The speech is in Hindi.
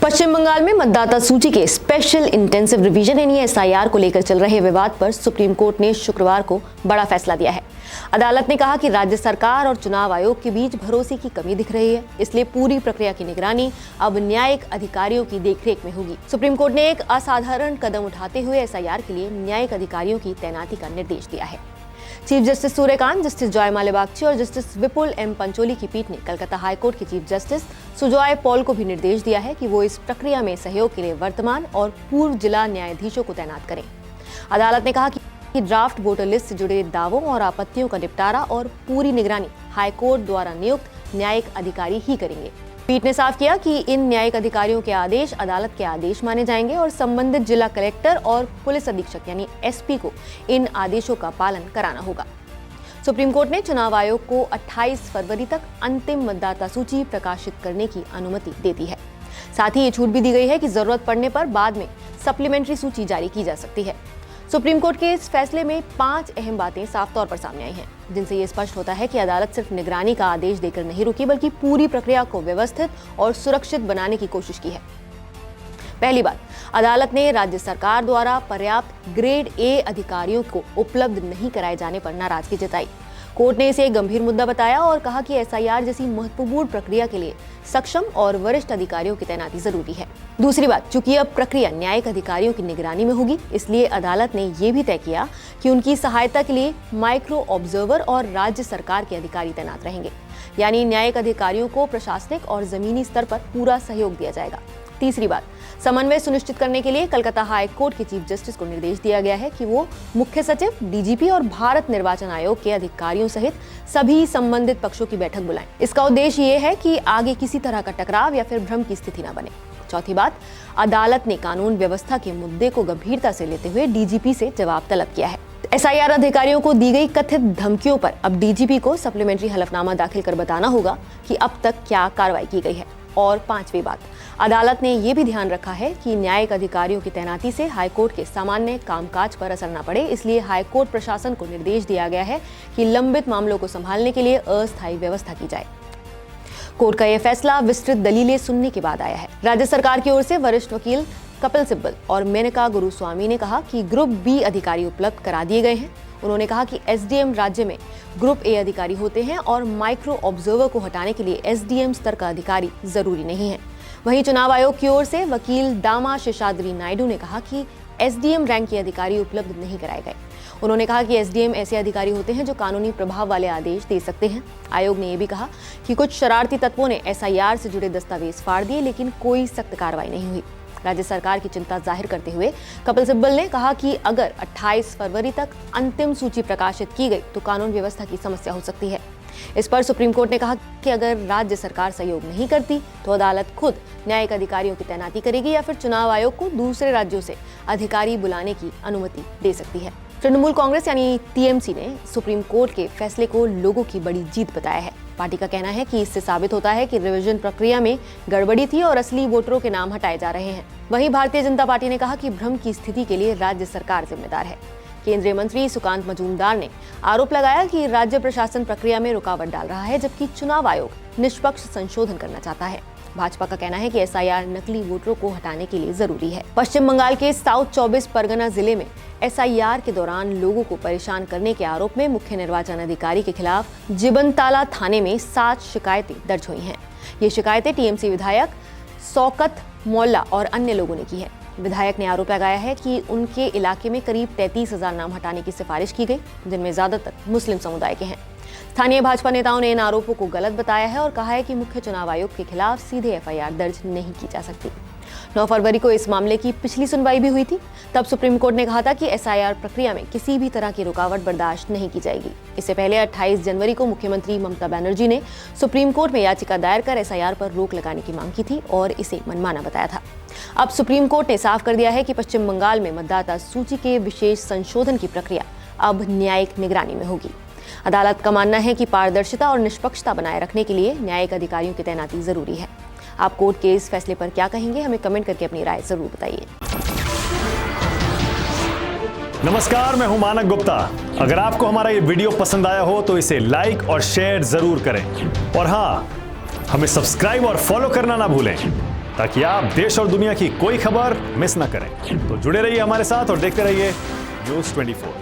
पश्चिम बंगाल में मतदाता सूची के स्पेशल इंटेंसिव रिवीजन यानी एसआईआर को लेकर चल रहे विवाद पर सुप्रीम कोर्ट ने शुक्रवार को बड़ा फैसला दिया है। अदालत ने कहा कि राज्य सरकार और चुनाव आयोग के बीच भरोसे की कमी दिख रही है, इसलिए पूरी प्रक्रिया की निगरानी अब न्यायिक अधिकारियों की देखरेख में होगी। सुप्रीम कोर्ट ने एक असाधारण कदम उठाते हुए एसआईआर के लिए न्यायिक अधिकारियों की तैनाती का निर्देश दिया है। Chief justice Suryakant, justice Joymalya Bagchi और जस्टिस विपुल एम पंचोली की पीठ ने कलकत्ता हाईकोर्ट के चीफ जस्टिस सुजॉय पॉल को भी निर्देश दिया है कि वो इस प्रक्रिया में सहयोग के लिए वर्तमान और पूर्व जिला न्यायाधीशों को तैनात करें। अदालत ने कहा कि ड्राफ्ट वोटर लिस्ट से जुड़े दावों और आपत्तियों का निपटारा और पूरी निगरानी हाईकोर्ट द्वारा नियुक्त न्यायिक अधिकारी ही करेंगे। पीठ ने साफ किया कि इन न्यायिक अधिकारियों के आदेश अदालत के आदेश माने जाएंगे और संबंधित जिला कलेक्टर और पुलिस अधीक्षक यानी एसपी को इन आदेशों का पालन कराना होगा। सुप्रीम कोर्ट ने चुनाव आयोग को 28 फरवरी तक अंतिम मतदाता सूची प्रकाशित करने की अनुमति दे दी है। साथ ही ये छूट भी दी गई है कि जरूरत पड़ने पर बाद में सप्लीमेंट्री सूची जारी की जा सकती है। सुप्रीम कोर्ट के इस फैसले में 5 अहम बातें साफ तौर पर सामने आई हैं, जिनसे ये स्पष्ट होता है कि अदालत सिर्फ निगरानी का आदेश देकर नहीं रुकी, बल्कि पूरी प्रक्रिया को व्यवस्थित और सुरक्षित बनाने की कोशिश की है। पहली बात, अदालत ने राज्य सरकार द्वारा पर्याप्त ग्रेड ए अधिकारियों को उपलब्ध नहीं कराए जाने पर नाराजगी जताई। कोर्ट ने इसे एक गंभीर मुद्दा बताया और कहा कि एसआईआर जैसी महत्वपूर्ण प्रक्रिया के लिए सक्षम और वरिष्ठ अधिकारियों की तैनाती जरूरी है। दूसरी बात, चूंकि अब प्रक्रिया न्यायिक अधिकारियों की निगरानी में होगी, इसलिए अदालत ने यह भी तय किया कि उनकी सहायता के लिए माइक्रो ऑब्जर्वर और राज्य सरकार के अधिकारी तैनात रहेंगे, यानी न्यायिक अधिकारियों को प्रशासनिक और जमीनी स्तर पर पूरा सहयोग दिया जाएगा। तीसरी बात, समन्वय सुनिश्चित करने के लिए कलकत्ता हाई कोर्ट के चीफ जस्टिस को निर्देश दिया गया है कि वो मुख्य सचिव, डीजीपी और भारत निर्वाचन आयोग के अधिकारियों सहित सभी संबंधित पक्षों की बैठक बुलाएं। इसका उद्देश्य ये है कि आगे किसी तरह का टकराव या फिर भ्रम की स्थिति न बने। चौथी बात, अदालत ने कानून व्यवस्था के मुद्दे को गंभीरता से लेते हुए डीजीपी से जवाब तलब किया है। एसआईआर अधिकारियों को दी गई कथित धमकियों पर अब डीजीपी को सप्लीमेंट्री हलफनामा दाखिल कर बताना होगा कि अब तक क्या कार्रवाई की गई है। और पांचवी बात, अदालत ने ये भी ध्यान रखा है कि न्यायिक अधिकारियों की तैनाती से हाईकोर्ट के सामान्य कामकाज पर असर न पड़े, इसलिए हाईकोर्ट प्रशासन को निर्देश दिया गया है कि लंबित मामलों को संभालने के लिए अस्थायी व्यवस्था की जाए। कोर्ट का यह फैसला विस्तृत दलीलें सुनने के बाद आया है। राज्य सरकार की ओर से वरिष्ठ वकील कपिल सिब्बल और मेनका गुरुस्वामी ने कहा कि ग्रुप बी अधिकारी उपलब्ध करा दिए गए हैं। उन्होंने कहा कि एसडीएम राज्य में ग्रुप ए अधिकारी होते हैं और माइक्रो ऑब्जर्वर को हटाने के लिए एसडीएम स्तर का अधिकारी जरूरी नहीं है। वहीं चुनाव आयोग की ओर से वकील दामा शेषाद्री नायडू ने कहा कि एसडीएम रैंक के अधिकारी उपलब्ध नहीं कराए गए। उन्होंने कहा कि एसडीएम ऐसे अधिकारी होते हैं जो कानूनी प्रभाव वाले आदेश दे सकते हैं। आयोग ने यह भी कहा कि कुछ शरारती तत्वों ने एसआईआर से जुड़े दस्तावेज फाड़ दिए, लेकिन कोई सख्त कार्रवाई नहीं हुई। राज्य सरकार की चिंता जाहिर करते हुए कपिल सिब्बल ने कहा कि अगर 28 फरवरी तक अंतिम सूची प्रकाशित की गई तो कानून व्यवस्था की समस्या हो सकती है। इस पर सुप्रीम कोर्ट ने कहा कि अगर राज्य सरकार सहयोग नहीं करती तो अदालत खुद न्यायिक अधिकारियों की तैनाती करेगी या फिर चुनाव आयोग को दूसरे राज्यों से अधिकारी बुलाने की अनुमति दे सकती है। तृणमूल कांग्रेस यानी टीएमसी ने सुप्रीम कोर्ट के फैसले को लोगों की बड़ी जीत बताया है। पार्टी का कहना है कि इससे साबित होता है कि रिवीजन प्रक्रिया में गड़बड़ी थी और असली वोटरों के नाम हटाए जा रहे हैं। वहीं भारतीय जनता पार्टी ने कहा कि भ्रम की स्थिति के लिए राज्य सरकार जिम्मेदार है। केंद्रीय मंत्री सुकांत मजूमदार ने आरोप लगाया कि राज्य प्रशासन प्रक्रिया में रुकावट डाल रहा है, जबकि चुनाव आयोग निष्पक्ष संशोधन करना चाहता है। भाजपा का कहना है कि एसआईआर नकली वोटरों को हटाने के लिए जरूरी है। पश्चिम बंगाल के साउथ 24 परगना जिले में एसआईआर के दौरान लोगों को परेशान करने के आरोप में मुख्य निर्वाचन अधिकारी के खिलाफ जिबनताला थाने में 7 शिकायतें दर्ज हुई हैं। ये शिकायतें टीएमसी विधायक शौकत मोल्ला और अन्य लोगों ने की है। विधायक ने आरोप लगाया है कि उनके इलाके में करीब 33,000 नाम हटाने की सिफारिश की गई, जिनमें ज्यादातर मुस्लिम समुदाय के हैं। स्थानीय भाजपा नेताओं ने इन आरोपों को गलत बताया है और कहा है कि मुख्य चुनाव आयोग के खिलाफ सीधे एफआईआर दर्ज नहीं की जा सकती। 9 फरवरी को इस मामले की पिछली सुनवाई भी हुई थी। तब सुप्रीम कोर्ट ने कहा था कि एसआईआर प्रक्रिया में किसी भी तरह की रुकावट बर्दाश्त नहीं की जाएगी। इससे पहले 28 जनवरी को मुख्यमंत्री ममता बनर्जी ने सुप्रीम कोर्ट में याचिका दायर कर एसआईआर पर रोक लगाने की मांग की थी और इसे मनमाना बताया था। अब सुप्रीम कोर्ट ने साफ कर दिया है कि पश्चिम बंगाल में मतदाता सूची के विशेष संशोधन की प्रक्रिया अब न्यायिक निगरानी में होगी। अदालत का मानना है कि पारदर्शिता और निष्पक्षता बनाए रखने के लिए न्यायिक अधिकारियों की तैनाती जरूरी है। आप कोर्ट के इस फैसले पर क्या कहेंगे, हमें कमेंट करके अपनी राय जरूर बताइए। नमस्कार, मैं हूं मानक गुप्ता। अगर आपको हमारा ये वीडियो पसंद आया हो तो इसे लाइक और शेयर जरूर करें और हाँ, हमें सब्सक्राइब और फॉलो करना ना भूलें। ताकि आप देश और दुनिया की कोई खबर मिस ना करें। तो जुड़े रहिए हमारे साथ और देखते रहिए News 24।